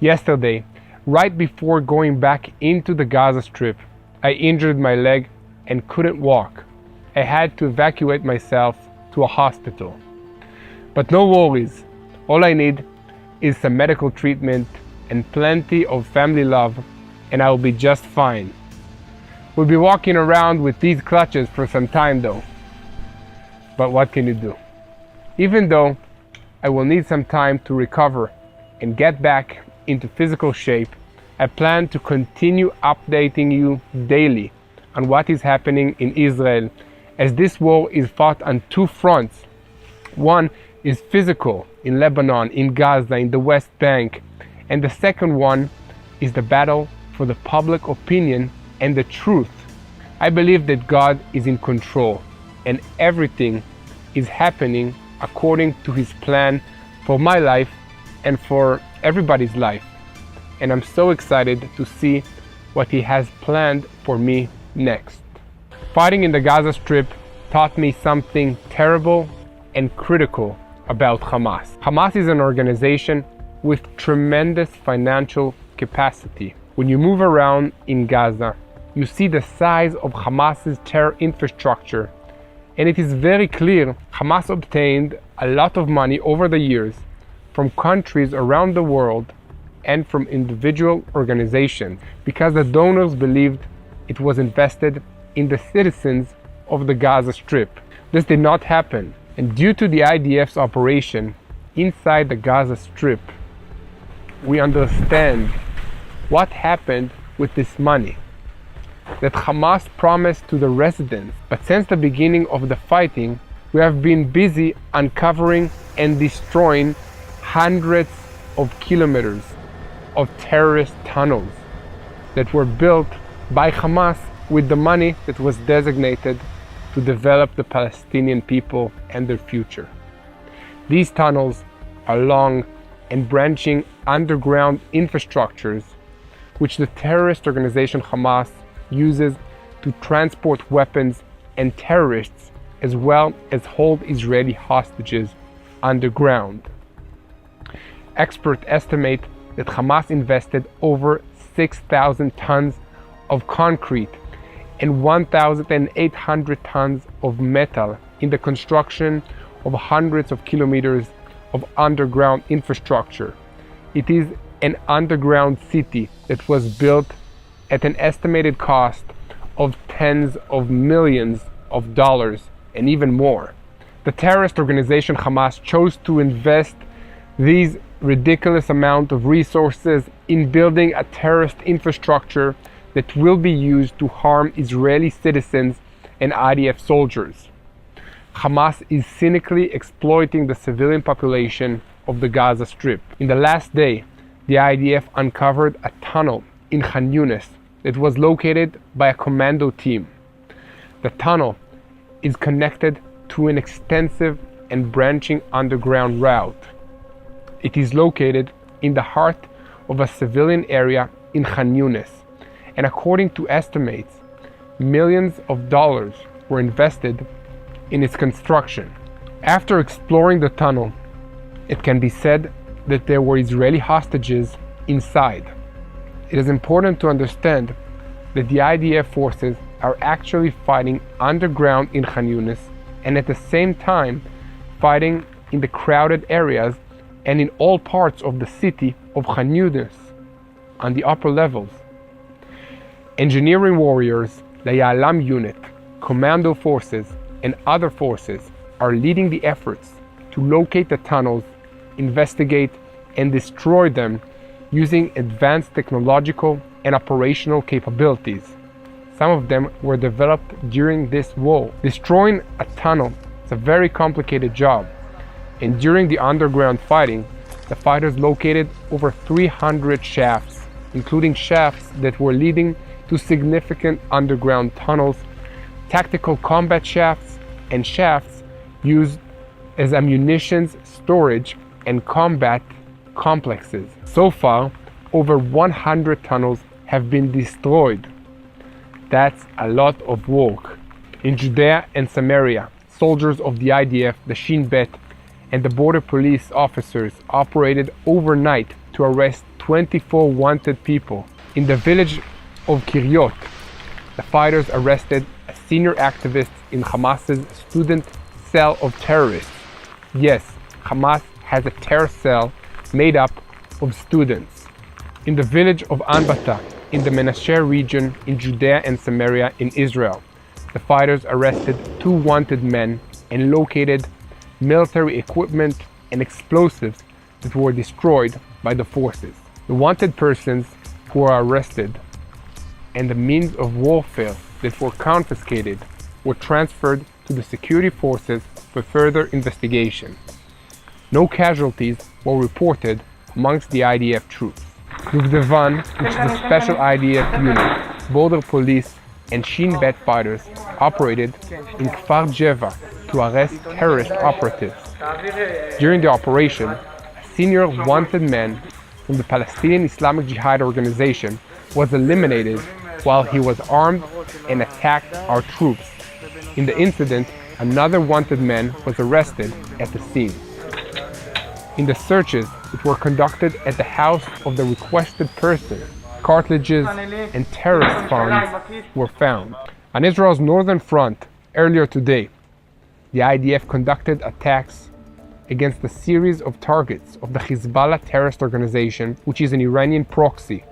Yesterday, right before going back into the Gaza Strip, I injured my leg and couldn't walk. I had to evacuate myself to a hospital. But no worries, all I need is some medical treatment and plenty of family love, and I will be just fine. We'll be walking around with these crutches for some time though. But what can you do? Even though I will need some time to recover and get back into physical shape, I plan to continue updating you daily on what is happening in Israel, as this war is fought on two fronts. One is physical in Lebanon, in Gaza, in the West Bank, and the second one is the battle for the public opinion and the truth. I believe that God is in control and everything is happening according to His plan for my life and for everybody's life. And I'm so excited to see what He has planned for me next. Fighting in the Gaza Strip taught me something terrible and critical about Hamas. Hamas is an organization with tremendous financial capacity. When you move around in Gaza, you see the size of Hamas's terror infrastructure, and it is very clear Hamas obtained a lot of money over the years from countries around the world and from individual organizations because the donors believed it was invested in the citizens of the Gaza Strip. This did not happen, and due to the IDF's operation inside the Gaza Strip, we understand what happened with this money that Hamas promised to the residents. But since the beginning of the fighting, we have been busy uncovering and destroying hundreds of kilometers of terrorist tunnels that were built by Hamas with the money that was designated to develop the Palestinian people and their future. These tunnels are long and branching underground infrastructures which the terrorist organization Hamas uses to transport weapons and terrorists, as well as hold Israeli hostages underground. Experts estimate that Hamas invested over 6,000 tons of concrete and 1,800 tons of metal in the construction of hundreds of kilometers of underground infrastructure. It is an underground city that was built at an estimated cost of tens of millions of dollars and even more. The terrorist organization Hamas chose to invest these ridiculous amount of resources in building a terrorist infrastructure that will be used to harm Israeli citizens and IDF soldiers. Hamas is cynically exploiting the civilian population of the Gaza Strip. In the last day, the IDF uncovered a tunnel in Khan Yunis that was located by a commando team. The tunnel is connected to an extensive and branching underground route. It is located in the heart of a civilian area in Khan Yunis, and according to estimates, millions of dollars were invested in its construction. After exploring the tunnel, it can be said that there were Israeli hostages inside. It is important to understand that the IDF forces are actually fighting underground in Khan Yunis and at the same time fighting in the crowded areas and in all parts of the city of Khan Yunis on the upper levels. Engineering warriors, the Yalam unit, commando forces, and other forces are leading the efforts to locate the tunnels, investigate, and destroy them using advanced technological and operational capabilities. Some of them were developed during this war. Destroying a tunnel is a very complicated job, and during the underground fighting, the fighters located over 300 shafts, including shafts that were leading to significant underground tunnels, tactical combat shafts, and shafts used as ammunition storage and combat complexes. So far, over 100 tunnels have been destroyed. That's a lot of work. In Judea and Samaria, soldiers of the IDF, the Shin Bet, and the border police officers operated overnight to arrest 24 wanted people. In the village of Kiryot, the fighters arrested a senior activist in Hamas's student cell of terrorists. Yes, Hamas has a terror cell made up of students. In the village of Anbata, in the Menashe region in Judea and Samaria in Israel, the fighters arrested 2 wanted men and located military equipment and explosives that were destroyed by the forces. The wanted persons who were arrested and the means of warfare that were confiscated were transferred to the security forces for further investigation. No casualties were reported amongst the IDF troops. Duvdevan, which is a special IDF unit, border police and Shin Bet fighters operated in Kfar Jeva to arrest terrorist operatives. During the operation, a senior wanted man from the Palestinian Islamic Jihad organization was eliminated while he was armed and attacked our troops. In the incident, another wanted man was arrested at the scene. In the searches that were conducted at the house of the requested person, cartridges and terrorist funds were found. On Israel's northern front, earlier today, the IDF conducted attacks against a series of targets of the Hezbollah terrorist organization, which is an Iranian proxy,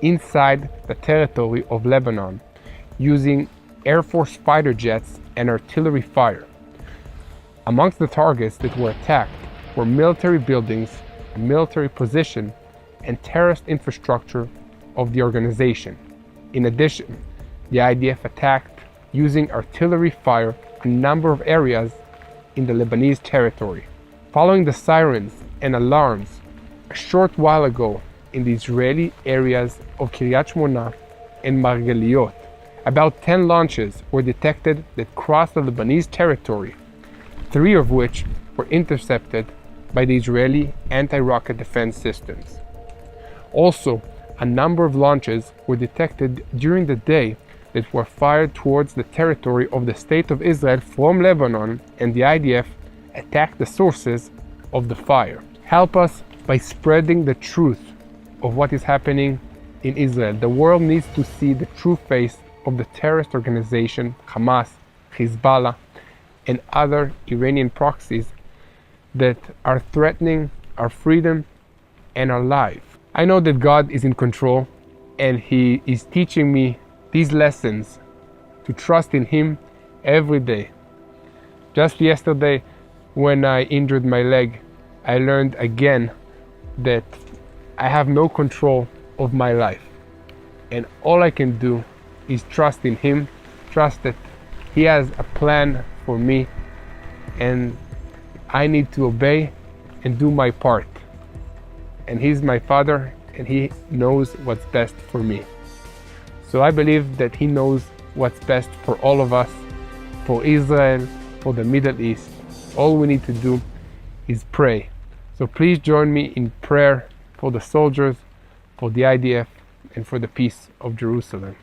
inside the territory of Lebanon, using Air Force fighter jets and artillery fire. Amongst the targets that were attacked were military buildings, a military position, and terrorist infrastructure of the organization. In addition, the IDF attacked using artillery fire a number of areas in the Lebanese territory. Following the sirens and alarms a short while ago in the Israeli areas of Kiryat Shmona and Margaliot, about 10 launches were detected that crossed the Lebanese territory, 3 of which were intercepted by the Israeli anti-rocket defense systems. Also, a number of launches were detected during the day that were fired towards the territory of the State of Israel from Lebanon, and the IDF attacked the sources of the fire. Help us by spreading the truth of what is happening in Israel. The world needs to see the true face of the terrorist organization Hamas, Hezbollah, and other Iranian proxies that are threatening our freedom and our life. I know that God is in control, and He is teaching me these lessons to trust in Him every day. Just yesterday, when I injured my leg, I learned again that I have no control of my life, and all I can do is trust in Him, trust that He has a plan for me, and I need to obey and do my part. And He's my Father, and He knows what's best for me. So I believe that He knows what's best for all of us, for Israel, for the Middle East. All we need to do is pray. So please join me in prayer for the soldiers, for the IDF, and for the peace of Jerusalem.